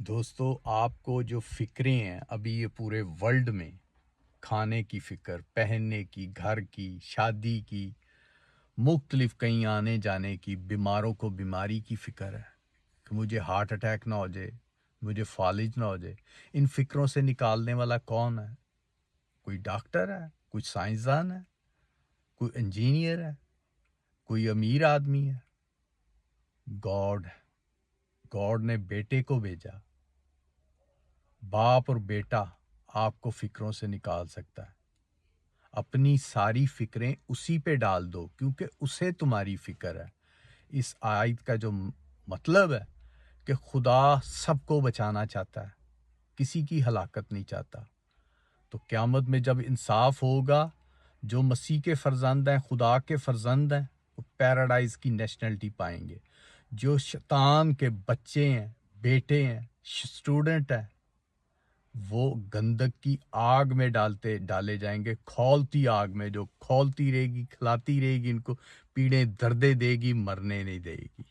دوستو آپ کو جو فکریں ہیں ابھی یہ پورے ورلڈ میں کھانے کی فکر، پہننے کی، گھر کی، شادی کی، مختلف کہیں آنے جانے کی، بیماروں کو بیماری کی فکر ہے کہ مجھے ہارٹ اٹیک نہ ہو جائے، مجھے فالج نہ ہو جائے۔ ان فکروں سے نکالنے والا کون ہے؟ کوئی ڈاکٹر ہے، کوئی سائنسدان ہے، کوئی انجینئر ہے، کوئی امیر آدمی ہے؟ گاڈ ہے۔ گاڈ نے بیٹے کو بھیجا۔ باپ اور بیٹا آپ کو فکروں سے نکال سکتا ہے۔ اپنی ساری فکریں اسی پہ ڈال دو کیونکہ اسے تمہاری فکر ہے۔ اس آیت کا جو مطلب ہے کہ خدا سب کو بچانا چاہتا ہے، کسی کی ہلاکت نہیں چاہتا۔ تو قیامت میں جب انصاف ہوگا، جو مسیح کے فرزند ہیں، خدا کے فرزند ہیں، وہ پیراڈائز کی نیشنلٹی پائیں گے۔ جو شیطان کے بچے ہیں، بیٹے ہیں، اسٹوڈنٹ ہیں، وہ گندک کی آگ میں ڈالے جائیں گے، کھولتی آگ میں، جو کھولتی رہے گی، کھلاتی رہے گی، ان کو پیڑیں دردیں دے گی، مرنے نہیں دے گی۔